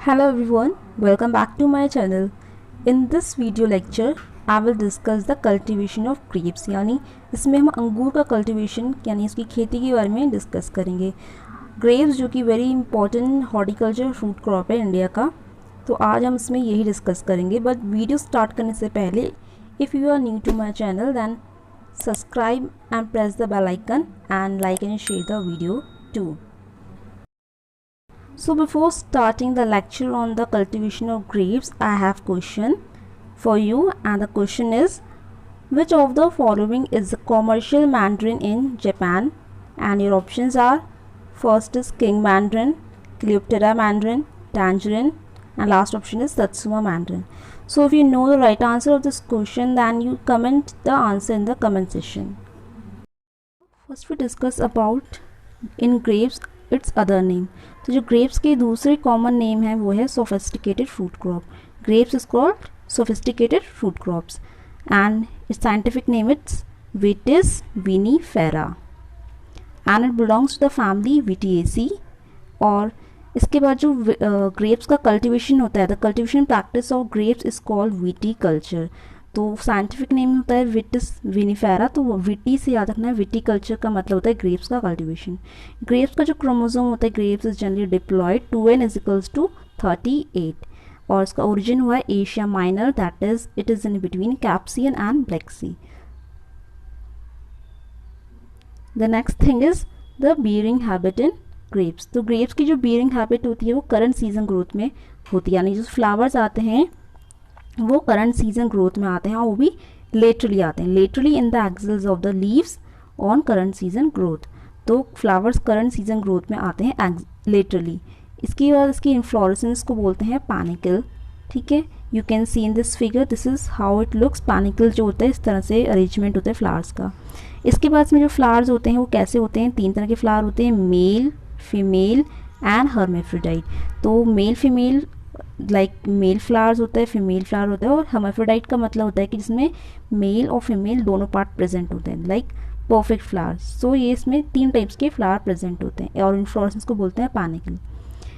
Hello everyone, welcome back to my channel. In this video lecture, I will discuss the cultivation of grapes यानी इसमें हम अंगूर का cultivation यानी इसकी खेती के बारे में डिस्कस करेंगे. ग्रेप्स जो कि very important horticulture fruit crop है इंडिया का, तो आज हम इसमें यही डिस्कस करेंगे. बट वीडियो स्टार्ट करने से पहले if you are new to my channel then subscribe and press the bell icon and like and share the video too. So before starting the lecture on the cultivation of grapes, I have question for you, and the question is, which of the following is the commercial mandarin in Japan? And your options are, first is king mandarin, Cleopatra mandarin, tangerine, and last option is Satsuma mandarin. So if you know the right answer of this question, then you comment the answer in the comment section. First we discuss about in grapes it's other name. तो जो grapes के दूसरे common name है वो है sophisticated fruit crop. Grapes is called sophisticated fruit crops and it's scientific name it's vitis vinifera and it belongs to the family vitaceae. और इसके बाद जो ग्रेप्स का कल्टिवेशन होता है, the cultivation practice of grapes is called viticulture. तो scientific name होता है विटिस विनीफेरा. तो विटी से याद रखना है, विटी कल्चर का मतलब होता है ग्रेप्स का कल्टीवेशन. ग्रेप्स का जो क्रोमोसोम होता है, grapes is generally diploid 2n is to 38 और इसका ओरिजिन हुआ है Asia minor, that is it is in between Caspian and Black Sea. The next thing is the bearing habit in grapes. तो grapes की जो bearing habit होती है वो करंट सीजन ग्रोथ में होती है, यानी जो फ्लावर्स आते हैं वो करंट सीजन ग्रोथ में आते हैं और वो भी लेटरली आते हैं, laterally in the axils of the leaves on current season growth. तो फ्लावर्स करंट सीजन ग्रोथ में आते हैं लेटरली. इसके बाद इसकी इन्फ्लोरेसेंस को बोलते हैं पैनिकल. ठीक है, you can see in this figure, this is how it looks. Panicle जो होता है इस तरह से अरेंजमेंट होता है फ्लावर्स का. इसके बाद इसमें जो फ्लावर्स होते हैं वो कैसे होते हैं, 3 तरह के फ्लावर होते हैं, मेल, फीमेल एंड हर्मेफ्रोडाइट. तो male female like male flowers होता है, फीमेल फ्लावर होता है, और हर्मेफ्रोडाइट का मतलब होता है कि जिसमें मेल और फीमेल दोनों पार्ट प्रेजेंट होते हैं, लाइक परफेक्ट फ्लावर्स. सो ये इसमें 3 टाइप्स के फ्लावर प्रेजेंट होते हैं और इन्फ्लोरेसेंस को बोलते हैं पैनिकल.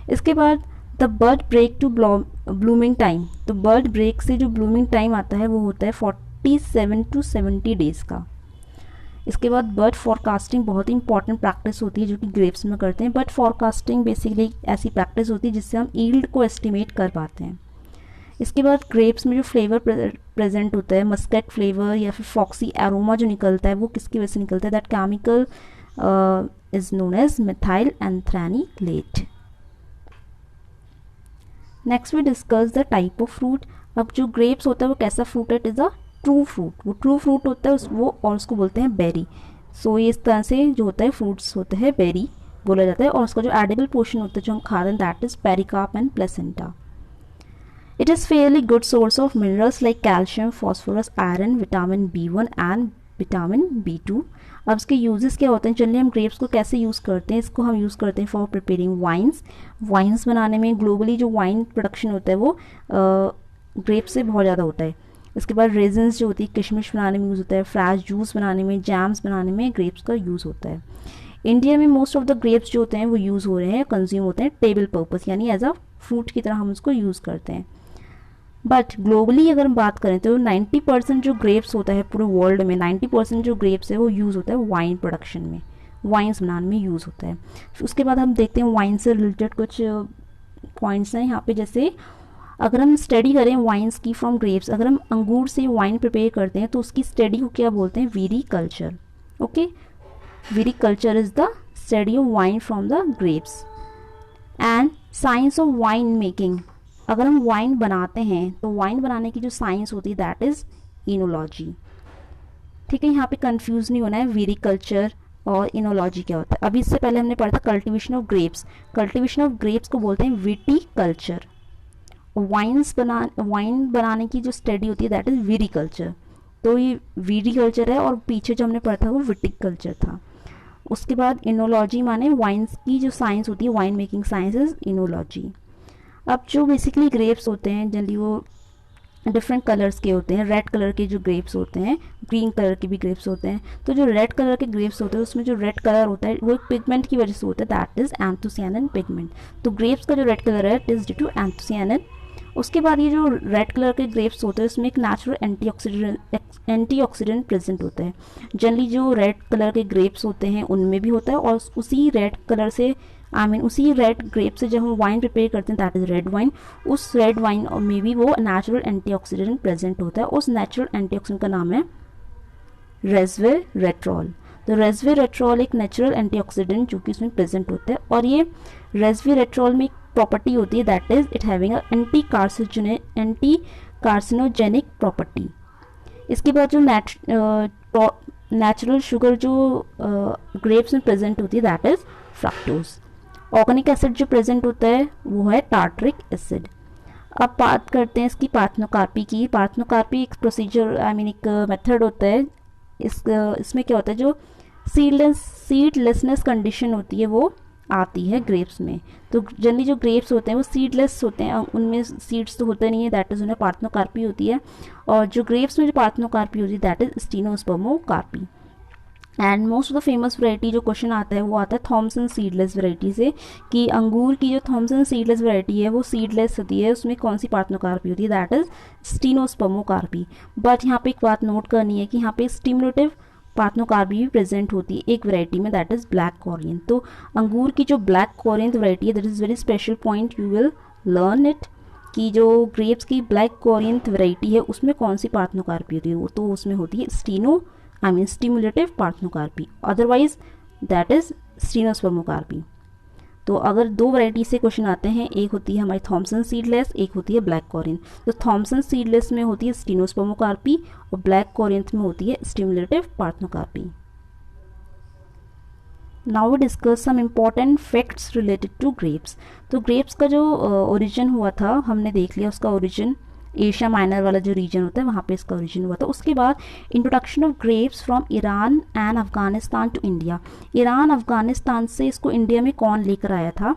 इसके बाद the bud break to blooming time. तो बर्ड ब्रेक से जो ब्लूमिंग टाइम आता है वो होता है 47 to 70 डेज का. इसके बाद बर्ड फॉरकास्टिंग बहुत ही इंपॉर्टेंट प्रैक्टिस होती है जो कि ग्रेप्स में करते हैं. बर्ड फॉरकास्टिंग बेसिकली ऐसी प्रैक्टिस होती है जिससे हम ईल्ड को एस्टिमेट कर पाते हैं. इसके बाद ग्रेप्स में जो फ्लेवर प्रेजेंट होता है, मस्कट फ्लेवर या फिर फॉक्सी एरोमा जो निकलता है वो किसकी वजह से निकलता है, that chemical is known as methyl anthranilate. Next we discuss the type of fruit. अब जो ग्रेप्स होता है वो कैसा फ्रूट है, it is a true fruit. वो ट्रू फ्रूट होता है वो, और उसको बोलते हैं बेरी. सो ये इस तरह से जो होता है फ्रूट्स होते हैं बेरी बोला जाता है. और उसका जो एडिबल पोर्शन होता है जो हम खाते हैं that is pericarp and placenta. It is fairly good source of minerals like calcium, phosphorus, iron, vitamin B1 and vitamin B2. अब इसके यूजेस क्या होते हैं, चलिए हम ग्रेप्स को कैसे यूज़ करते हैं. इसको हम यूज़ करते हैं फॉर प्रिपेयरिंग वाइन्स बनाने में. ग्लोबली जो वाइन प्रोडक्शन होता है वो ग्रेप्स से बहुत ज़्यादा होता है. इसके बाद रेजन्स जो होती है किशमिश बनाने में यूज़ होता है, फ्रेश जूस बनाने में, जैम्स बनाने में ग्रेप्स का यूज़ होता है. इंडिया में मोस्ट ऑफ द ग्रेप्स जो होते हैं वो यूज़ हो रहे हैं, कंज्यूम होते हैं टेबल पर्पस, यानी एज अ फ्रूट की तरह हम उसको यूज़ करते हैं. बट ग्लोबली अगर हम बात करें तो 90% जो ग्रेप्स होता है पूरे वर्ल्ड में, 90% जो ग्रेप्स है वो यूज़ होता है वाइन प्रोडक्शन में, वाइन्स बनाने में यूज़ होता है. उसके बाद हम देखते हैं वाइन से रिलेटेड कुछ पॉइंट्स हैं यहाँ पे. जैसे अगर हम स्टडी करें वाइन्स की फ्रॉम ग्रेप्स, अगर हम अंगूर से वाइन प्रिपेयर करते हैं तो उसकी स्टडी को क्या बोलते हैं, viniculture. Okay, viniculture is the study of wine from the grapes. And science of wine making, अगर हम वाइन बनाते हैं तो वाइन बनाने की जो साइंस होती है दैट इज इनोलॉजी. ठीक है, यहाँ पे कंफ्यूज नहीं होना है वीरी कल्चर और इनोलॉजी क्या होता है. अभी इससे पहले हमने पढ़ा था cultivation of grapes. Cultivation of grapes को बोलते हैं विटी कल्चर. वाइन बनाने की जो स्टडी होती है दैट इज वीरी कल्चर. तो ये वीरी कल्चर है और पीछे जो हमने पढ़ा था वो विटिक कल्चर था. उसके बाद इनोलॉजी माने वाइन्स की जो साइंस होती है, वाइन मेकिंग साइंस इज इनोलॉजी. अब जो बेसिकली ग्रेप्स होते हैं जनरली वो डिफरेंट कलर्स के होते हैं। रेड कलर के जो ग्रेप्स होते हैं, ग्रीन कलर के भी ग्रेप्स होते हैं। तो जो रेड कलर के ग्रेप्स होते हैं उसमें जो रेड कलर होता है वो एक पिगमेंट की वजह से होता है, दैट इज एंथोसियानिन पिगमेंट। तो ग्रेप्स का जो रेड कलर है it is due to anthocyanin. उसके बाद ये जो रेड कलर के ग्रेप्स होते हैं उसमें एक नेचुरल एंटीऑक्सीडेंट प्रेजेंट होता है। जनरली जो रेड कलर के ग्रेप्स होते हैं उनमें भी होता है, और उसी रेड कलर से उसी रेड ग्रेप से जब हम वाइन प्रिपेयर करते हैं दैट इज रेड वाइन, उस रेड वाइन में भी वो नेचुरल एंटीऑक्सीडेंट प्रेजेंट होता है। उस नेचुरल एंटीऑक्सीडेंट का नाम है रेस्वेरेट्रॉल। तो रेस्वेरेट्रॉल एक नेचुरल एंटीऑक्सीडेंट जो कि इसमें प्रेजेंट होता है, और ये रेस्वेरेट्रॉल में एक प्रॉपर्टी होती है that is it having anti carcinogenic property. इसके बाद जो नेचुरल शुगर जो ग्रेप्स में प्रेजेंट होती है that is fructose. Organic acid जो प्रेजेंट होता है वो है टार्टरिक एसिड। अब बात करते हैं इसकी पार्थनोकार्पी की। पार्थनोकार्पी एक प्रोसीजर एक मेथड होता है। इसमें क्या होता है, जो सीडलेसनेस कंडीशन होती है वो आती है ग्रेप्स में। तो जनरली जो ग्रेप्स होते हैं वो सीडलेस होते हैं, उनमें सीड्स तो होते नहीं है, दैट इज उन्हें पार्थनोकार्पी होती है। और जो ग्रेप्स में जो पार्थनोकार्पी होती है that is stenospermocarpy. And most of the famous variety जो क्वेश्चन आता है वो आता है थॉमसन सीडलेस वैरायटी से, कि अंगूर की जो थॉमसन सीडलेस वैरायटी है वो सीडलेस होती है, उसमें कौन सी पार्थनोकार्पी होती है, दैट इज स्टीनोस्पर्मोकार्पी। बट यहाँ पे एक बात नोट करनी है कि यहाँ पे स्टिमुलेटिव पार्थनोकार्पी भी प्रेजेंट होती है एक वैरायटी में, दैट इज ब्लैक कोरियन। तो अंगूर की जो ब्लैक कोरियन वैरायटी है that is very special point, you will learn it, कि जो ग्रेप्स की ब्लैक कोरियन वैरायटी है उसमें कौन सी पार्थनोकार्पी होती है, वो तो उसमें होती है stimulative parthenocarpy, otherwise that is स्टीनोस्पर्मोकार्पी। तो अगर दो वैरायटी से क्वेश्चन आते हैं, एक होती है हमारी थॉमसन सीडलेस, एक होती है ब्लैक कोरियन। तो थॉमसन सीडलेस में होती है स्टीनोस्पर्मोकार्पी और ब्लैक कोरियन में होती है stimulative parthenocarpy. Now we discuss some important facts related to grapes. तो ग्रेप्स का जो ओरिजिन हुआ था हमने देख लिया, उसका ओरिजिन एशिया माइनर वाला जो रीजन होता है वहाँ पे इसका ओरिजिन हुआ था। उसके बाद introduction of grapes from Iran and Afghanistan to India. Iran Afghanistan से इसको इंडिया में कौन लेकर आया था?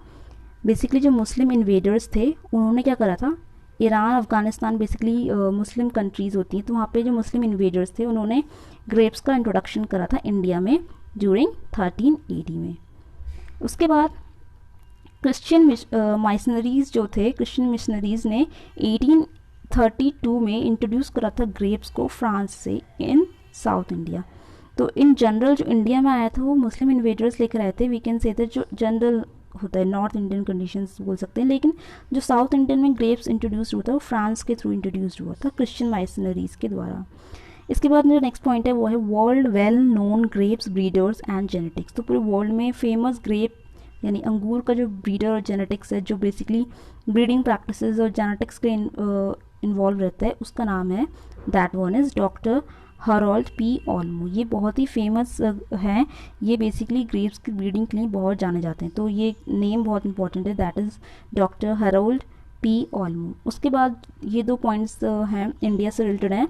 बेसिकली जो मुस्लिम इन्वेडर्स थे उन्होंने क्या करा था, ईरान अफगानिस्तान बेसिकली मुस्लिम कंट्रीज़ होती हैं, तो वहाँ पे जो मुस्लिम इन्वेडर्स थे उन्होंने ग्रेप्स का इंट्रोडक्शन करा था इंडिया में ड्यूरिंग 1380 में। उसके बाद क्रिश्चियन मिशनरीज जो थे, क्रिश्चियन मिशनरीज ने 1832 में इंट्रोड्यूस करा था ग्रेप्स को फ्रांस से इन साउथ इंडिया। तो इन जनरल जो इंडिया में आया था वो मुस्लिम इन्वेडर्स लेकर आए थे, वी कैन से दैट जो जनरल होता है नॉर्थ इंडियन कंडीशंस बोल सकते हैं, लेकिन जो साउथ इंडियन में ग्रेप्स इंट्रोड्यूस हुआ था वो फ्रांस के थ्रू इंट्रोड्यूस हुआ था क्रिश्चियन मिशनरीज के द्वारा। इसके बाद जो नेक्स्ट पॉइंट है वो है world well known grapes breeders and genetics. तो पूरे वर्ल्ड में फेमस ग्रेप यानी अंगूर का जो ब्रीडर और जेनेटिक्स है, जो बेसिकली ब्रीडिंग प्रैक्टिसेस और जेनेटिक्स के इन्वॉल्व रहता है, उसका नाम है that one is doctor Harold P Olmo. ये बहुत ही फेमस हैं, ये बेसिकली ग्रेप्स की ब्रीडिंग के लिए बहुत जाने जाते हैं, तो ये नेम बहुत इंपॉर्टेंट है, that is doctor Harold P Olmo. उसके बाद ये दो पॉइंट्स हैं इंडिया से रिलेटेड हैं,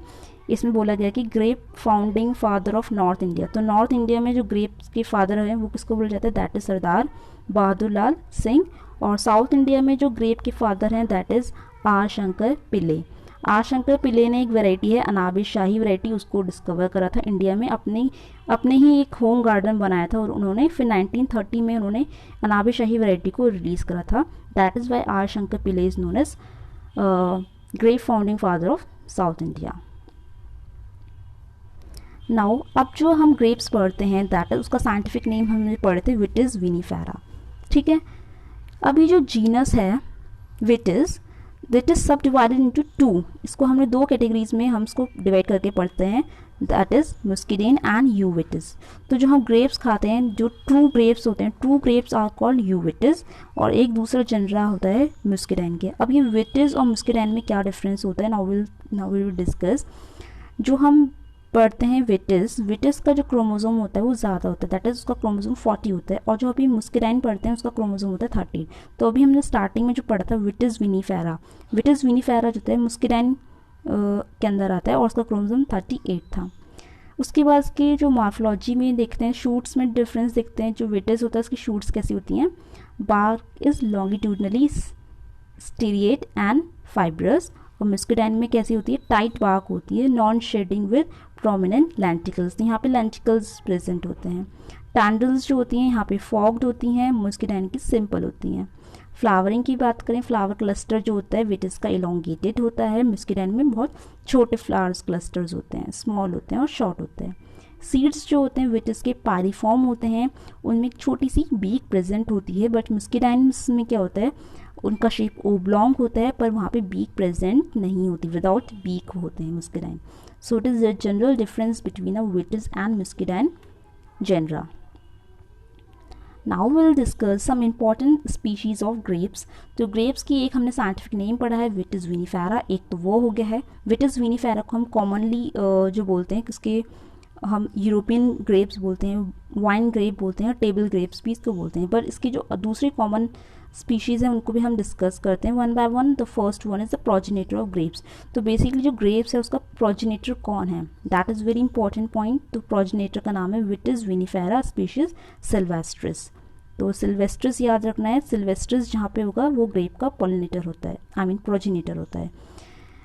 इसमें बोला गया कि grape founding father of north India. तो नॉर्थ इंडिया में जो ग्रेप्स के फादर हैं वो किसको बोला जाता है, दैट इज सरदार बहादुर लाल सिंह। और साउथ इंडिया में जो ग्रेप के फादर हैं that is R Shankar Pillai. R Shankar Pillai ने एक वैरायटी है अनाबे शाही वैरायटी, उसको डिस्कवर करा था इंडिया में, अपने ही एक होम गार्डन बनाया था, और उन्होंने फिर 1930 में उन्होंने अनाबे शाही वैरायटी को रिलीज़ करा था। That is Y R Shankar Pillai is known as grape founding father of south India. Now अब जो हम ग्रेप्स पढ़ते हैं दैट इज उसका साइंटिफिक नेम हमने पढ़े थे विटिस विनीफेरा, ठीक है। अभी जो जीनस है विटिस, दैट इज सब डिवाइडेड इनटू टू, इसको हमने दो कैटेगरीज में हम इसको डिवाइड करके पढ़ते हैं, दैट इज मुस्किडेन एंड यूविटिस। तो जो हम ग्रेप्स खाते हैं जो ट्रू ग्रेप्स होते हैं, ट्रू ग्रेप्स आर कॉल्ड यूविटिस, और एक दूसरा जनरा होता है मुस्किडेन के। अब ये विटिस और मुस्किडेन में क्या डिफरेंस होता है, नाउ विल डिस्कस। जो हम पढ़ते हैं विटिस का जो क्रोमोसोम होता है वो ज़्यादा होता है, दैट इज उसका क्रोमोसोम 40 होता है, और जो अभी मुस्किडाइन पढ़ते हैं उसका क्रोमोसोम होता है 30। तो अभी हमने स्टार्टिंग में जो पढ़ा था विटिस विनीफेरा जो होता है मुस्किडाइन के अंदर आता है और उसका क्रोमोसोम 38 था। उसके बाद के जो मॉर्फोलॉजी में देखते हैं, शूट्स में डिफरेंस देखते हैं। जो विटिस होता है उसकी शूट्स कैसी होती हैं, bark is longitudinally striate and fibrous, और muscadine में कैसी होती है, टाइट बार्क होती है, non shedding with prominent lenticels, यहाँ पे लेंटिकल्स प्रेजेंट होते हैं। टैंडल्स जो होती हैं यहाँ पे फॉग्ड होती हैं, muscadine की सिंपल होती हैं। फ्लावरिंग की बात करें, फ्लावर क्लस्टर जो होता है विटिस का इलोंगेटेड होता है, muscadine में बहुत छोटे फ्लावर्स क्लस्टर्स होते हैं, स्मॉल होते हैं और शॉर्ट होते हैं। सीड्स जो होते हैं विटिस के पारिफॉर्म होते हैं, उनमें एक छोटी सी बीक प्रेजेंट होती है, बट muscadines में क्या होता है, उनका शेप ओब्लॉन्ग होता है पर वहाँ पे बीक प्रेजेंट नहीं होती, विदाउट बीक होते हैं muscadine। So it is the general difference between a Vitis and muscadine genera। Now will discuss some important species of grapes. तो ग्रेप्स की एक हमने साइंटिफिक नेम पढ़ा है विटिस विनिफेरा, एक तो वो हो गया है। विटिस विनिफेरा को हम कॉमनली जो बोलते हैं, किसके हम यूरोपियन ग्रेप्स बोलते हैं, वाइन ग्रेप बोलते हैं, टेबल ग्रेप्स भी इसको बोलते हैं, पर इसकी जो दूसरी कॉमन स्पीशीज़ हैं उनको भी हम डिस्कस करते हैं one by one. The first one is the progenitor of grapes. तो बेसिकली जो ग्रेप्स है उसका प्रोजिनेटर कौन है, that is very important point. तो प्रोजिनेटर का नाम है विटिस विनिफेरा स्पीशीज सिल्वेस्ट्रिस। तो सिल्वेस्ट्रिस याद रखना है, सिल्वेस्ट्रिस जहाँ पे होगा वो ग्रेप का पॉलिनेटर होता है, आई मीन प्रोजिनेटर होता है।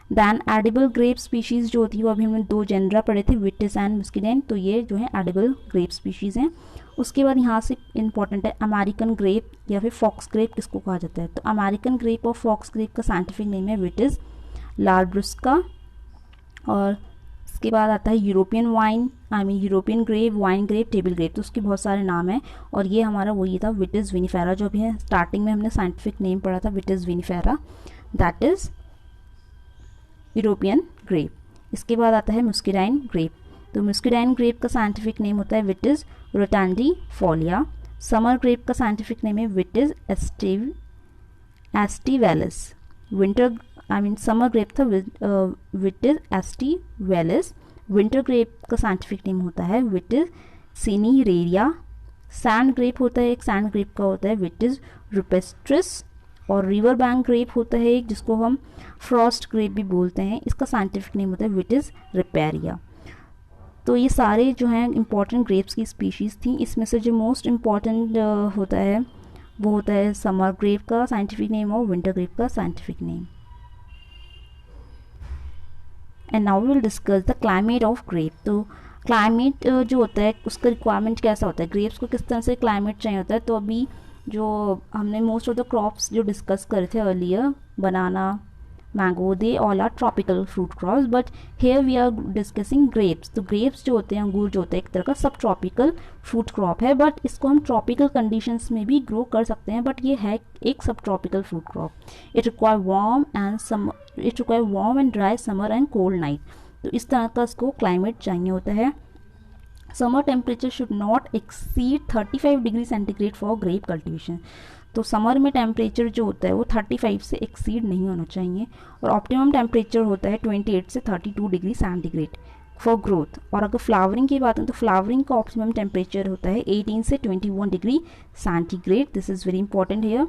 दैन एडिबल ग्रेप स्पीशीज़ जो होती है वो अभी हमने दो जेनरा पढ़े थे, विटिस एंड muscadine, तो ये जो है एडिबल ग्रेप स्पीशीज़ हैं। उसके बाद यहाँ से इंपॉर्टेंट है अमेरिकन ग्रेप या फिर फॉक्स ग्रेप किसको कहा जाता है। तो अमेरिकन ग्रेप और फॉक्स ग्रेप का साइंटिफिक नेम है विटिस लाब्रुस्का। और इसके बाद आता है European wine, I mean European grape, wine grape, table grape, तो उसके बहुत सारे नाम हैं। और ये हमारा वही था विटिस विनिफेरा, जो अभी है स्टार्टिंग में हमने साइंटिफिक नेम पढ़ा था Vitis vinifera, that is European grape. इसके बाद आता है muscadine ग्रेप। तो muscadine ग्रेप का साइंटिफिक नेम होता है विटिस रोटांडीफोलिया। समर ग्रेप का साइंटिफिक नेम है Vitis aestivalis. Winter I mean summer grape था विटिस एस्टिवेलिस। विंटर ग्रेप का साइंटिफिक नेम होता है विटिस सिनीरेरिया। सैंड ग्रेप होता है एक, सैंड ग्रेप का होता है विटिस रुपेस्ट्रिस। और रिवर बैंक ग्रेप होता है एक, जिसको हम फ्रॉस्ट ग्रेप भी बोलते हैं, इसका साइंटिफिक नेम होता है विटिस रिपेरिया। तो ये सारे जो हैं इंपॉर्टेंट ग्रेप्स की स्पीशीज़ थी। इसमें से जो मोस्ट इम्पॉर्टेंट होता है वो होता है समर ग्रेप का साइंटिफिक नेम और विंटर ग्रेप का scientific name. And now will discuss the climate of grape. तो क्लाइमेट जो होता है उसका रिक्वायरमेंट कैसा होता है, ग्रेप्स को किस तरह से क्लाइमेट चाहिए होता है। तो अभी जो हमने मोस्ट ऑफ द क्रॉप्स जो डिस्कस करे थे earlier, banana, mango, they all are tropical fruit crops, but here we are discussing grapes. तो ग्रेप्स जो होते हैं, अंगूर जो होता है, एक तरह का सब ट्रॉपिकल फ्रूट क्रॉप है, बट इसको हम ट्रॉपिकल कंडीशंस में भी ग्रो कर सकते हैं, बट ये है एक sub tropical fruit crop. It require warm and dry summer and cold night. तो इस तरह का इसको क्लाइमेट चाहिए होता है। Summer temperature should not exceed 35 degree centigrade for grape cultivation. तो समर में टेम्परेचर जो होता है वो 35 से एक्सीड नहीं होना चाहिए, और ऑप्टिमम टेम्परेचर होता है 28 से 32 डिग्री सेंटीग्रेड फॉर ग्रोथ। और अगर फ्लावरिंग की बात करें तो फ्लावरिंग का ऑप्टिमम टेम्परेचर होता है 18 से 21 degree centigrade. This is very important here.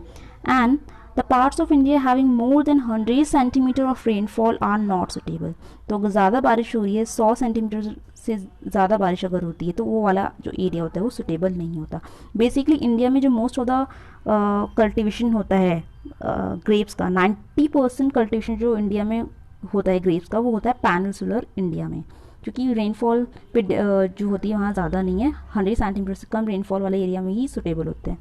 And the parts of India having more than 100 centimetre of rainfall are not suitable. तो अगर ज़्यादा बारिश हो रही है, 100 सेंटीमीटर से ज़्यादा बारिश अगर होती है, तो वो वाला जो एरिया होता है वो सुटेबल नहीं होता। बेसिकली इंडिया में जो मोस्ट ऑफ द कल्टिवेशन होता है ग्रेप्स का, 90% कल्टिवेशन जो इंडिया में होता है ग्रेप्स का, वो होता है पेनिनसुलर इंडिया में, क्योंकि रेनफॉल पे जो होती है वहाँ ज़्यादा नहीं है, 100 सेंटीमीटर से कम रेनफॉल वाले एरिया में ही सुटेबल होते हैं।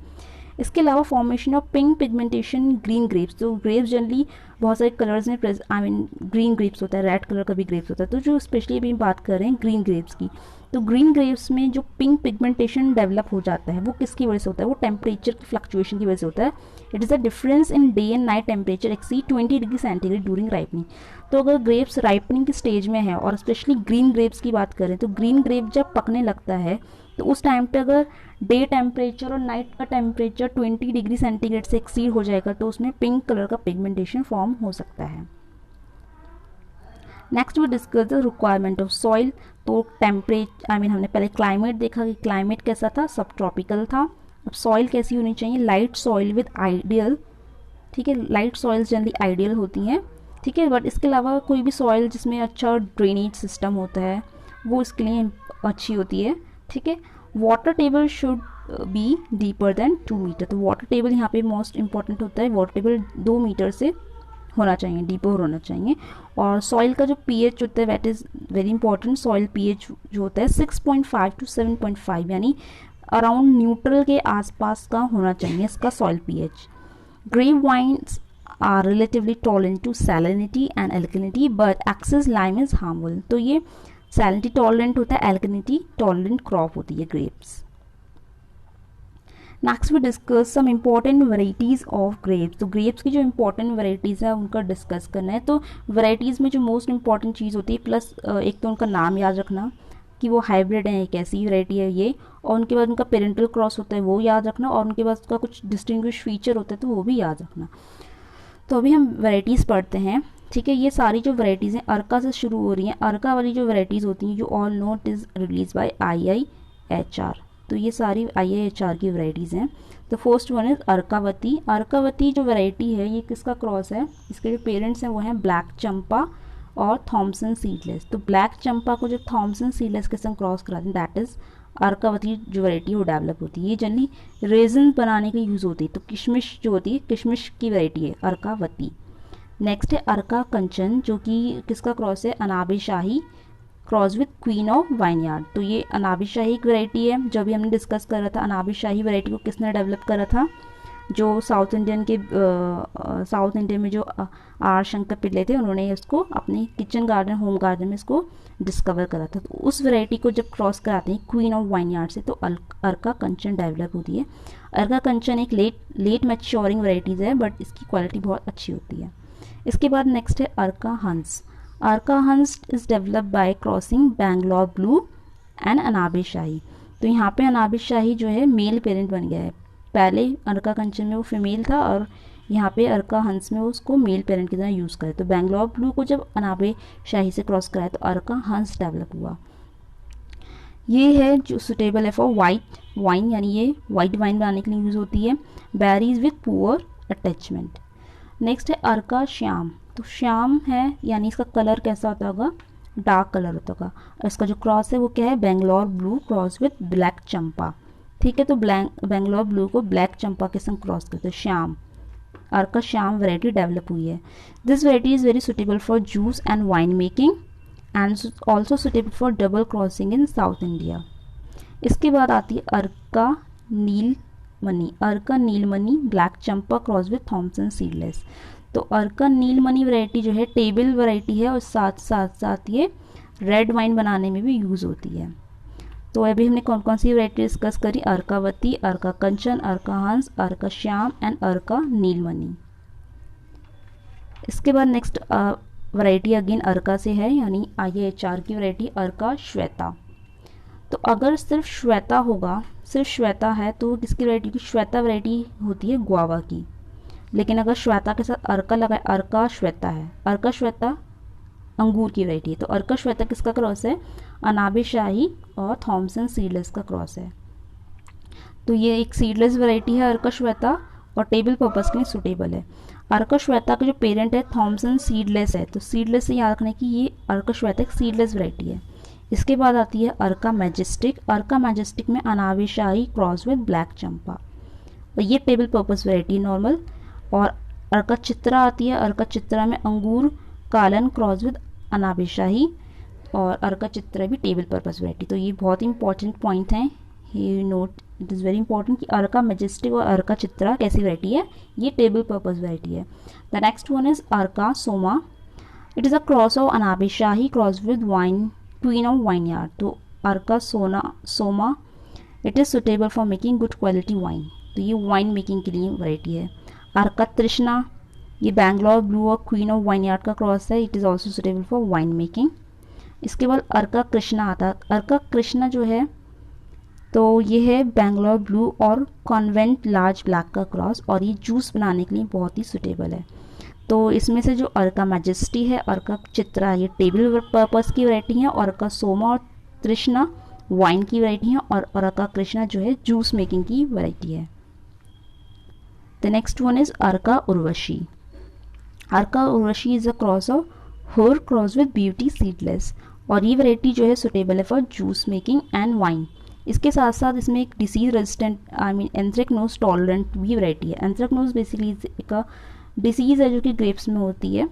इसके अलावा formation of pink pigmentation green grapes. तो ग्रेप्स जनरली बहुत सारे कलर्स में आई मीन ग्रीन ग्रेप्स होता है, रेड कलर का भी ग्रेप्स होता है। तो जो स्पेशली अभी बात कर रहे हैं ग्रीन ग्रेप्स की, तो ग्रीन ग्रेप्स में जो पिंक पिगमेंटेशन डेवलप हो जाता है वो किसकी वजह से होता है, वो टेम्परेचर की फ्लक्चुएशन की वजह से होता है। It is the difference in day and night temperature exceed 20 degree centigrade during ripening. तो अगर ग्रेप्स राइपनिंग की स्टेज में है, और स्पेशली ग्रीन ग्रेप्स की बात करें, तो ग्रीन ग्रेप जब पकने लगता है तो उस टाइम पे अगर डे टेम्परेचर और नाइट का टेम्परेचर 20 डिग्री सेंटीग्रेड से एक्सीड हो जाएगा तो उसमें पिंक कलर का पिगमेंटेशन फॉर्म हो सकता है। Next we discuss the requirement of soil. तो टेम्परेचर आई मीन हमने पहले क्लाइमेट देखा कि क्लाइमेट कैसा था, सब ट्रॉपिकल था। अब सॉइल कैसी होनी चाहिए, लाइट सॉइल विद आइडियल, ठीक है, लाइट सॉइल्स जनरली आइडियल होती हैं, ठीक है, बट इसके अलावा कोई भी सॉइल जिसमें अच्छा ड्रेनेज सिस्टम होता है वो इसके लिए अच्छी होती है, ठीक है। Water table should be deeper than 2 metre. तो वाटर टेबल यहाँ पे मोस्ट इंपॉर्टेंट होता है, वाटर टेबल 2 मीटर से होना चाहिए, डीपर होना चाहिए। और सॉइल का जो पीएच होता है that is very important. Soil pH जो होता है 6.5 to 7.5 यानी अराउंड न्यूट्रल के आसपास का होना चाहिए इसका soil pH. Grape vines are relatively tolerant to salinity and alkalinity but excess lime is harmful. तो ये सैलिनिटी टॉलरेंट होता है, एल्कलिनिटी टॉलरेंट क्रॉप होती है grapes. Next we discuss some important varieties of grapes. तो ग्रेप्स की जो important varieties है उनका डिस्कस करना है। तो वेराइटीज़ में जो मोस्ट इंपॉर्टेंट चीज़ होती है प्लस एक तो उनका नाम याद रखना कि वो हाइब्रिड है, एक ऐसी वेराइटी है ये, और उनके बाद उनका पेरेंटल क्रॉस होता है वो याद रखना, और उनके बाद उसका कुछ डिस्टिंग्विश फीचर होता है तो वो भी याद रखना। तो अभी हम वेराइटीज़ पढ़ते हैं, ठीक है। ये सारी जो वेराइटीज़ हैं अर्का से शुरू हो रही हैं। अर्का वाली जो वेराइटीज़ होती हैं, जो all know it is release by IIHR। तो ये सारी IIHR की वेराइटीज़ हैं। तो first one is Arkavati. Arkavati जो वैरायटी है ये किसका क्रॉस है, इसके जो पेरेंट्स हैं वो हैं ब्लैक चंपा और थॉमसन सीडलेस। तो ब्लैक चंपा को जब थॉमसन सीडलेस के संग क्रॉस कराते हैं दैट इज़ अर्कावती जो वैरायटी वो डेवलप होती है। ये जनरली रेजन बनाने के यूज़ होती है। तो किशमिश जो होती है, किशमिश की वैरायटी है अर्कावती। नेक्स्ट है अर्का कंचन जो कि किसका क्रॉस है, Anabe Shahi cross with queen of vineyard. तो ये अनाबे शाही एक वैरायटी है, जो भी हमने डिस्कस करा था। अनाबे शाही वैरायटी को किसने डेवलप करा था, जो साउथ इंडिया में जो आर शंकर पिल्ले थे उन्होंने इसको अपने किचन गार्डन, होम गार्डन में इसको डिस्कवर करा था। तो उस वैरायटी को जब क्रॉस कराते हैं क्वीन ऑफ वाइनयार्ड से तो अर्का कंचन डेवलप होती है। अर्का कंचन एक लेट मैच्योरिंग वैरायटीज़ है बट इसकी क्वालिटी बहुत अच्छी होती है। इसके बाद नेक्स्ट है अर्का Hans. Arka Hans is develop by crossing Bangalore blue and Anabe Shahi. तो यहाँ पे अनाबे शाही जो है मेल पेरेंट बन गया है। पहले अर्का कंचन में वो फीमेल था और यहाँ पे अर्का हंस में वो उसको मेल पेरेंट की तरह यूज़ करे। तो बैंगलोर ब्लू को जब अनाबे शाही से क्रॉस कराया तो अर्का हंस डेवलप हुआ। ये है जो सुटेबल है फॉर वाइट वाइन, यानी ये वाइट वाइन बनाने के लिए यूज़ होती है। Berries with poor attachment. Next है अर्का श्याम। तो श्याम है यानी इसका कलर कैसा होता होगा, डार्क कलर होता होगा। और इसका जो क्रॉस है वो क्या है, Bangalore blue cross with black Champa. ठीक है, तो बैंगलोर ब्लू को ब्लैक चंपा के संग क्रॉस करते हैं। श्याम, अर्का श्याम वैरायटी डेवलप हुई है। This variety is very suitable for juice and wine making and also suitable for double crossing in south India. इसके बाद आती है Arka Neelamani. Arka Neelamani black Champa cross with Thompson seedless. तो अर्का नीलमणि वैरायटी जो है टेबल वैरायटी है और साथ ये रेड वाइन बनाने में भी यूज़ होती है। तो अभी हमने कौन कौन सी वैरायटी डिस्कस करी, अर्कावती, अर्का कंचन, अर्का हंस, अर्का श्याम एंड अर्का नीलमणि। इसके बाद नेक्स्ट वैरायटी अगेन अर्का से है, यानी IIHR की वैरायटी अर्का श्वेता। तो अगर सिर्फ श्वेता होगा, सिर्फ श्वेता है तो किसकी वैरायटी की, श्वेता वैरायटी होती है गुआवा की। लेकिन अगर श्वेता के साथ अर्का लगाए, अर्का श्वेता है, अर्का श्वेता अंगूर की वैरायटी है। तो अर्का श्वेता किसका क्रॉस है, अनाबे शाही और थॉमसन सीडलेस का क्रॉस है। तो ये एक सीडलेस वैरायटी है अर्का श्वेता और टेबल पर्पस के लिए सुटेबल है। अर्का श्वेता का जो पेरेंट है थॉमसन सीडलेस है, तो सीडलेस से याद रखना कि ये अर्का श्वेता एक सीडलेस वैरायटी है। इसके बाद आती है अर्का मैजेस्टिक। अर्का मैजेस्टिक में अनाबे शाही क्रॉस विद ब्लैक चंपा और ये टेबल पर्पस वैरायटी नॉर्मल। और अर्का चित्रा आती है। अर्का चित्रा में अंगूर कालन क्रॉस विद अनाबे शाही और अर्का चित्रा भी टेबल पर्पस वैरायटी। तो ये बहुत इंपॉर्टेंट पॉइंट हैं, ये note, it is very important कि अर्का मैजेस्टिक और अर्का चित्रा कैसी वैरायटी है, ये टेबल पर्पस वैरायटी है। The next one is Arka Soma. It is a cross of Anabe Shahi cross with wine queen of vineyard. तो Arka Soma it is suitable for making good quality wine. तो ये wine making के लिए वैरायटी है। अर्का तृष्णा, ये बैंगलोर ब्लू और क्वीन ऑफ वाइनयार्ड का क्रॉस है। It is also suitable for wine making. इसके बाद अर्का कृष्णा आता है। अर्का कृष्णा जो है तो ये है बैंगलोर ब्लू और कॉन्वेंट लार्ज ब्लैक का क्रॉस और ये जूस बनाने के लिए बहुत ही सुटेबल है। तो इसमें से जो अर्का मैजेस्टी है, अर्का चित्रा ये टेबल पर्पस की वैरायटी है, और अर्का सोमा और तृष्णा वाइन की वैरायटी है, और अर्का कृष्णा जो है जूस मेकिंग की वैरायटी है। The next one is Arka Urvashi. Arka Urvashi is a cross of होर क्रॉस विद ब्यूटी सीडलेस और ये वैरायटी जो है सुटेबल है for juice making and wine. इसके साथ साथ इसमें एक डिसीज रेजिस्टेंट एंथ्रेक्नोज टॉलरेंट भी वैरायटी है। एंथ्रेक्नोज बेसिकली एक डिसीज़ है जो कि ग्रेप्स में होती है,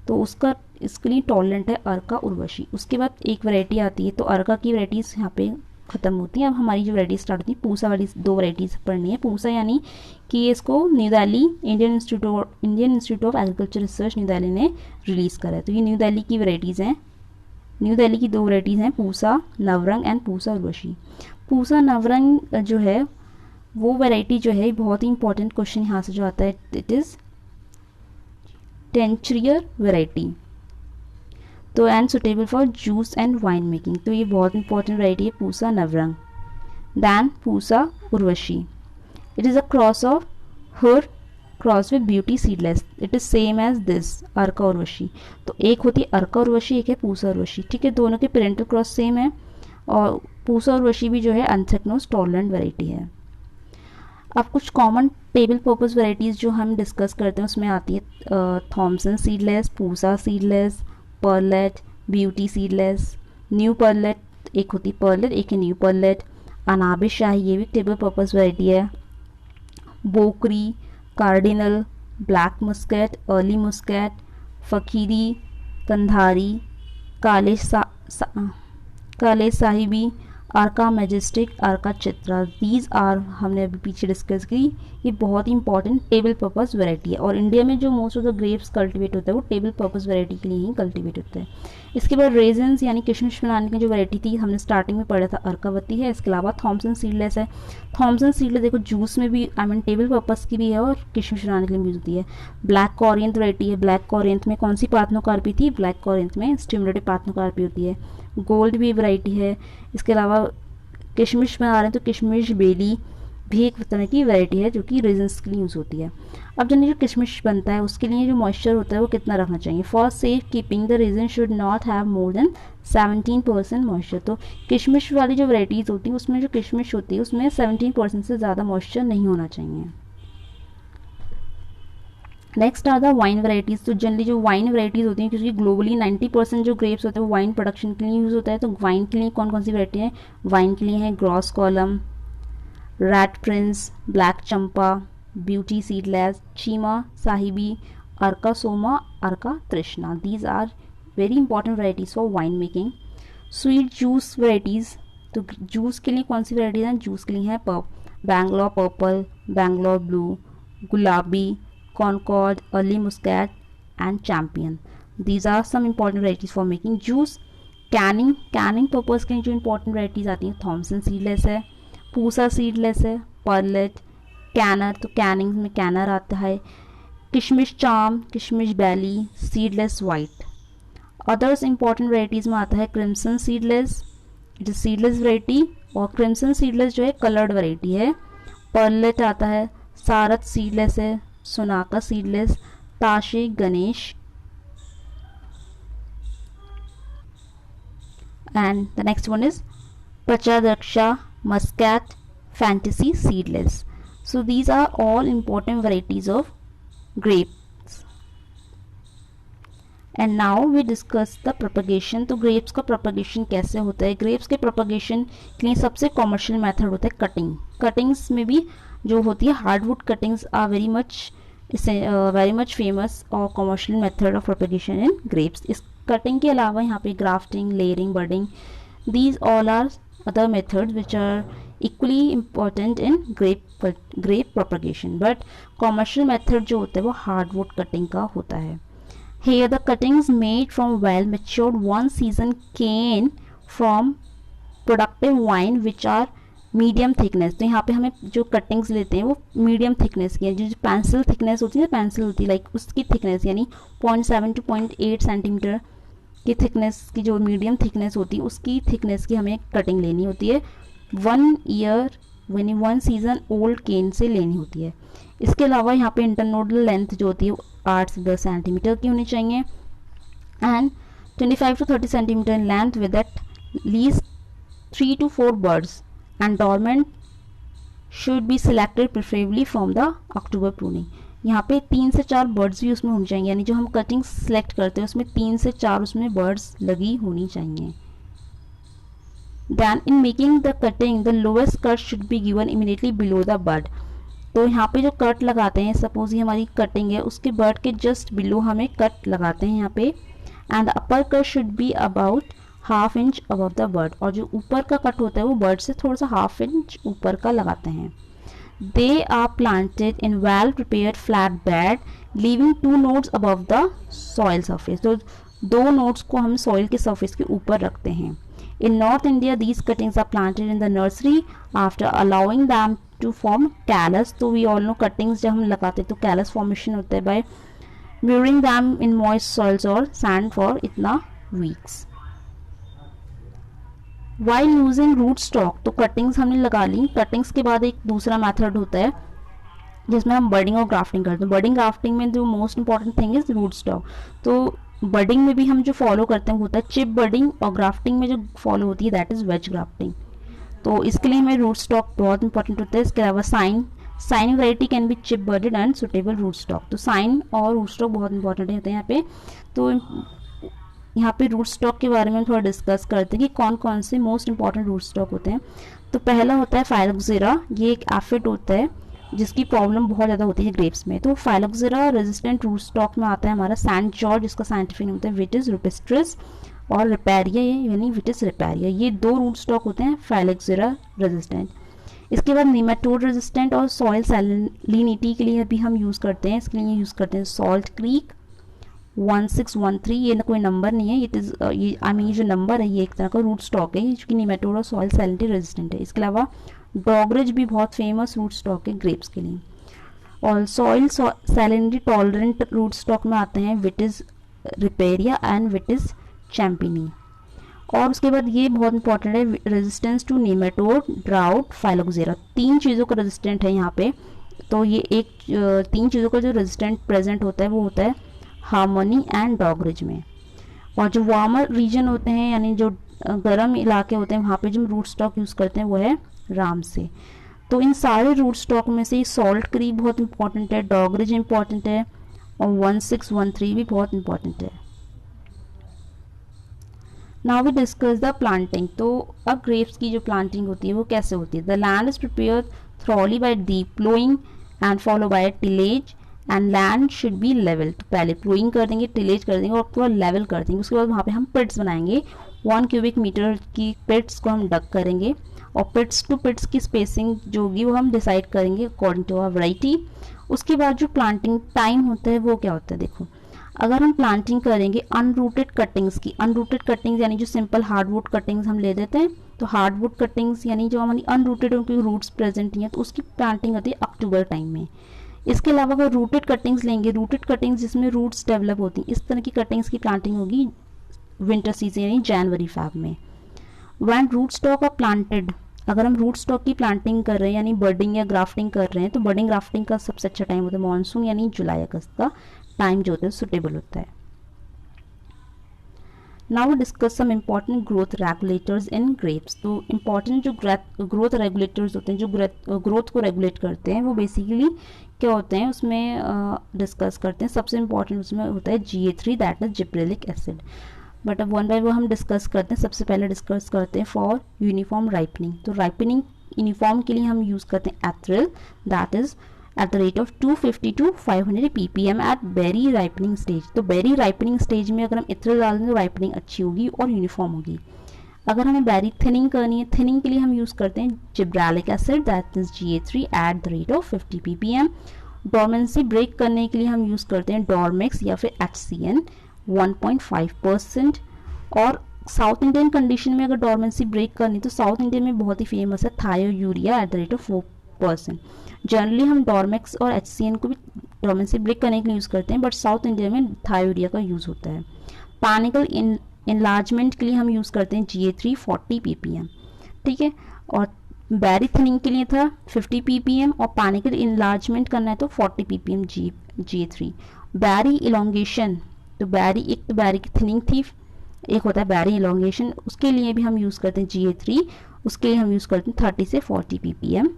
तो उसका इसके लिए टॉलरेंट है अर्का उर्वशी। उसके बाद एक वैरायटी आती है, तो अर्का की वैरायटीज़ यहाँ पे ख़त्म होती हैं। अब हमारी जो वैरायटी स्टार्ट होती है, पूसा वाली 2 वैरायटीज़ पढ़नी है। पूसा यानी कि इसको new Delhi Indian institute of agriculture research new Delhi ने रिलीज़ करा है। तो ये न्यू दिल्ली की वैरायटीज़ हैं। न्यू दिल्ली की 2 वैरायटीज़ हैं, पूसा नवरंग एंड पूसा उर्वशी। पूसा नवरंग जो है वो वैरायटी जो है बहुत ही इंपॉर्टेंट क्वेश्चन यहाँ से जो आता है, इट इज़ टेंचरियर वैरायटी, तो and suitable for juice and wine making. तो ये बहुत इंपॉर्टेंट वैरायटी है Pusa Navrang. Then Pusa Urvashi, it is a cross of Hur cross with beauty seedless, it is same as this Arka Urvashi. तो एक होती है अर्का उर्वशी, एक है पूसा उर्वशी, ठीक है, दोनों के पेरेंटल क्रॉस सेम है। और पूसा उर्वशी भी जो है एंथ्रेक्नोज टॉलरेंट वैरायटी है। अब कुछ कॉमन टेबल पर्पस वैरायटीज़ जो हम डिस्कस करते हैं उसमें आती है Thompson seedless, Pusa seedless, Perlette, beauty seedless, new Perlette, एक होती पर्लेट, एक है न्यू पर्लेट, अनाबे शाही, ये भी टेबल पर्पस वैरायटी है, Bokri, cardinal, black muscat, early muscat, Fakiri, Kandhari, Kale Sahebi, Arka majestic, Arka Chitra. These are हमने अभी पीछे डिस्कस की, ये बहुत ही इंपॉर्टेंट टेबल पर्पस वैरायटी है। और इंडिया में जो most of the grapes cultivate होता है वो टेबल पर्पस वैरायटी के लिए ही कल्टीवेट होता है। इसके बाद रेजन्स यानी किशमिश बनाने की जो वैरायटी थी हमने स्टार्टिंग में पढ़ा था, अर्कावती है। इसके अलावा थॉमसन सीडलेस है। थॉमसन सीडलेस देखो जूस में भी टेबल पर्पस की भी है और किशमिश बनाने के लिए भी होती है। ब्लैक कॉरियंथ वैरायटी है। ब्लैक कॉरियंथ में कौन सी पार्थनोकार्पी थी? ब्लैक कॉरियंथ में स्टिमुलेटिव पार्थनोकार्पी होती है। गोल्ड भी वैरायटी है। इसके अलावा किशमिश बना रहे हैं तो किशमिश बेली भी एक तरह की वैरायटी है जो कि रेजन्स के लिए यूज़ होती है। अब जो किशमिश बनता है उसके लिए जो मॉइस्चर होता है वो कितना रखना चाहिए? For safe keeping the raisin should not have more than 17% moisture. तो किशमिश वाली जो वैरायटीज़ होती है उसमें जो किशमिश होती है उसमें 17% से ज़्यादा मॉइस्चर नहीं होना चाहिए। Next are the wine varieties. तो जनरली जो वाइन वैरायटीज़ होती हैं, क्योंकि ग्लोबली 90% जो ग्रेप्स होते हैं वो वाइन प्रोडक्शन के लिए यूज़ होता है, तो वाइन के लिए कौन कौन सी वैरायटी है? वाइन के लिए है Gros Colman, red prince, black Champa, beauty seedless, Cheema Sahebi, Arka Soma, Arka Trishna. These are very important varieties for wine making. Sweet juice varieties, तो जूस के लिए कौन सी वैरायटीज़ हैं? जूस के लिए है बैंगलोर पर्पल, बैंगलोर ब्लू, गुलाबी, Concord, early muscat and champion. These are some important varieties for making juice. Canning purpose के लिए जो important varieties आती हैं, थॉमसन सीडलेस है, पूसा सीडलेस है, पर्लेट, कैनर, तो कैनिंग में कैनर आता है, Kishmish Cham, Kishmish Beli, seedless white. Others important varieties में आता है crimson seedless, it is seedless variety, और क्रिम्सन सीडलेस जो है कलर्ड वेराइटी है। पर्लेट आता है, सारथ सीडलेस है, सोनाका सीडलेस, ताशे Ganesh, and the next one is Pachadaksha, Muscat, Fantasy seedless. So these are all important varieties of grapes. And now we discuss the propagation. तो grapes का propagation कैसे होता है? grapes के propagation के लिए सबसे commercial method होता है cutting. cuttings में भी जो होती है hardwood cuttings are very much famous और commercial method of propagation in grapes. इस cutting के अलावा यहाँ पे grafting, layering, budding, these all are other methods which are equally important in grape propagation. But commercial method जो होता है वो hardwood cutting का होता है. Here the cuttings made from well matured one season cane from productive vine which are medium thickness. तो यहाँ पे हमें जो कटिंग्स लेते हैं वो मीडियम थिकनेस की है. जो पेंसिल थिकनेस होती है, पेंसिल होती है लाइक उसकी थिकनेस यानी 0.7 to 0.8 सेंटीमीटर की थिकनेस की जो मीडियम थिकनेस होती है उसकी थिकनेस की हमें कटिंग लेनी होती है. 1 सीजन ओल्ड केन से लेनी होती है. इसके अलावा यहाँ पे इंटरनोडल लेंथ जो होती है 8 से 10 सेंटीमीटर की होनी चाहिए and 25 to 30 centimetre in length with at least 3 to 4 birds. And dormant should be selected preferably from the October pruning. यहाँ पे 3 से 4 बर्ड्स भी उसमें होनी चाहिए, यानी जो हम कटिंग सेलेक्ट करते हैं उसमें 3 से 4 उसमें बर्ड्स लगी होनी चाहिए. Then in making the cutting the lowest cut should be given immediately below the bud. तो तो यहाँ पे जो कट लगाते हैं, सपोज ये हमारी कटिंग है, उसके बर्ड के जस्ट बिलो हमें कट लगाते हैं यहाँ पे। And upper cut should be about half inch above the bird, और जो ऊपर का कट होता है वो बर्ड से थोड़ा सा हाफ इंच ऊपर का लगाते हैं। They are planted in well prepared flat bed leaving 2 nodes above the soil surface. तो 2 नोड्स को हम सॉइल के सरफेस के ऊपर रखते हैं। In north India these cuttings are planted in the nursery after allowing them to form callus. तो we all know cuttings जब हम लगाते हैं तो कैलस फॉर्मेशन होता है by mooring them in moist soils और सैंड फॉर इतना weeks. While using root stock, तो कटिंग्स हमने लगा ली। कटिंग्स के बाद एक दूसरा मेथड होता है जिसमें हम बडिंग और ग्राफ्टिंग करते हैं। बडिंग ग्राफ्टिंग में जो most important thing is root stock. तो बडिंग में भी हम जो फॉलो करते हैं वो होता है चिप बडिंग, और ग्राफ्टिंग में जो फॉलो होती है दैट इज वेज ग्राफ्टिंग। तो इसके लिए हमें रूट स्टॉक बहुत इंपॉर्टेंट होता है। इसके अलावा scion variety can be chip budded and suitable root stock. तो साइन और रूट स्टॉक बहुत इंपॉर्टेंट होते हैं यहाँ पे। तो यहाँ पे रूट स्टॉक के बारे में थोड़ा डिस्कस करते हैं कि कौन कौन से मोस्ट इंपॉर्टेंट रूट स्टॉक होते हैं। तो पहला होता है फाइलोक्सेरा। ये एक एफिड होता है जिसकी प्रॉब्लम बहुत ज़्यादा होती है ग्रेप्स में। तो फाइलोक्सेरा रेजिस्टेंट रूट स्टॉक में आता है हमारा सैंड जॉर्ज, जिसका साइंटिफिक नेम होता है विटिस रुपिस्ट्रिस, और रिपेरिया यानी विटिस रिपेरिया। ये 2 रूट स्टॉक होते हैं फाइलोक्सेरा रेजिस्टेंट। इसके बाद निमेटोड रेजिस्टेंट और सॉइल सैलिनिटी के लिए भी हम यूज़ करते हैं। इसके लिए यूज़ करते हैं सॉल्ट क्रीक 1613। ये कोई नंबर नहीं है, इट इज ये जो नंबर है ये एक तरह का रूट स्टॉक है जो कि निमेटोड और सॉइल सैलिनिटी रेजिस्टेंट है। इसके अलावा डॉगरिज भी बहुत फेमस रूट स्टॉक है ग्रेप्स के लिए। और soil salinity tolerant root stock में आते हैं विटिस रिपेरिया एंड विटिस चैम्पिनी। और उसके बाद ये बहुत इंपॉर्टेंट है resistance to nematode, drought, phylloxera. 3 चीज़ों का रेजिस्टेंट है यहाँ पे। तो ये 3 चीज़ों का जो रेजिस्टेंट प्रेजेंट होता है वो होता है हार्मोनी एंड डॉगरिज में। और जो वार्मर रीजन होते हैं यानी जो गर्म इलाके होते हैं वहाँ पे जो रूट स्टॉक यूज़ करते हैं वो है राम से। तो इन सारे रूट स्टॉक में से सॉल्ट क्रीक बहुत इंपॉर्टेंट है, डॉगरिज इंपॉर्टेंट है, और 1613 भी बहुत इंपॉर्टेंट है। Now we discuss the planting. तो अब ग्रेप्स की जो प्लांटिंग होती है वो कैसे होती है। The land is prepared thoroughly by deep ploughing and follow by tillage and land should be level. तो पहले प्लोइंग कर देंगे, टिलेज कर देंगे और उसके बाद लेवल कर देंगे। उसके बाद वहाँ पे हम पिट्स बनाएंगे। 1 क्यूबिक मीटर की पिट्स को हम डग करेंगे, और पिट्स टू पिट्स की स्पेसिंग जो होगी वो हम डिसाइड करेंगे अकॉर्डिंग टू आवर वैरायटी। उसके बाद जो प्लांटिंग टाइम होता है वो क्या होता है, देखो अगर हम प्लांटिंग करेंगे अनरूटेड कटिंग्स की, अनरूटेड कटिंग्स यानी जो सिंपल हार्डवुड कटिंग्स हम ले देते हैं, तो हार्डवुड कटिंग्स यानी जो हमारी अनरूटेड उनकी रूट्स प्रेजेंट नहीं है तो उसकी प्लांटिंग होती है अक्टूबर टाइम में। इसके अलावा अगर रूटेड कटिंग्स लेंगे, रूटेड कटिंग्स जिसमें रूट्स डेवलप होती हैं, इस तरह की कटिंग्स की प्लांटिंग होगी विंटर सीजन यानी जनवरी फैब में। When root stock are planted, अगर हम रूट स्टॉक की प्लांटिंग कर रहे हैं यानी बर्डिंग या ग्राफ्टिंग कर रहे हैं तो बर्डिंग ग्राफ्टिंग का सबसे अच्छा टाइम होता है मानसून यानी जुलाई अगस्त का टाइम जो होता है सुटेबल होता है। Now discuss some important growth regulators in grapes. तो इम्पॉर्टेंट जो ग्रोथ रेगुलेटर्स होते हैं जो ग्रोथ को रेगुलेट करते हैं वो बेसिकली क्या होते हैं उसमें डिस्कस करते हैं। सबसे इम्पॉर्टेंट उसमें होता है GA3 that is gibberellic acid. But अब वन बाय वन हम डिस्कस करते हैं। सबसे पहले डिस्कस करते हैं फॉर यूनिफॉर्म राइपनिंग। तो राइपनिंग यूनिफॉर्म के लिए हम यूज़ करते हैं ethrel that is at the rate of 250 to 500 ppm at berry ripening stage। तो berry ripening stage में अगर हम इथ्रिल डाल दें तो राइपनिंग अच्छी होगी और यूनिफॉर्म होगी। अगर हमें बेरी थिनिंग करनी है, थिनिंग के लिए हम यूज़ करते हैं gibberellic acid that is GA3 at the rate of 50 ppm। Dormancy break करने के लिए हम यूज़ करते हैं डॉर्मेक्स या फिर HCN 1.5%। और साउथ इंडियन कंडीशन में अगर डॉर्मेंसी ब्रेक करनी तो साउथ इंडिया में बहुत ही फेमस है thiourea at the rate of 4%। Generally हम डॉर्मेक्स और HCN को भी डॉर्मेंसी ब्रेक करने के लिए यूज़ करते हैं, बट साउथ इंडिया में थायोयूरिया का यूज़ होता है। पानिकल इनलार्जमेंट के लिए हम यूज़ करते हैं GA3 40 ppm, ठीक है। और बैरी थिनिंग के लिए था 50 ppm और पानिकल इनलार्जमेंट करना है तो 40 ppm GA3। बैरी इलोंगेशन, तो बैरी एक तो बैरी की थिनिंग थी, एक होता है बैरी इलोंगेशन, उसके लिए भी हम यूज़ करते हैं GA3, उसके लिए हम यूज़ करते हैं 30 से 40 ppm,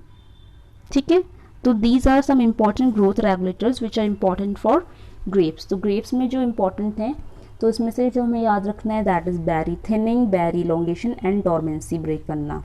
ठीक है। तो these are some important growth regulators which are important for grapes. तो ग्रेप्स में जो इम्पॉर्टेंट हैं तो इसमें से जो हमें याद रखना है that is berry thinning, berry elongation and dormancy break करना।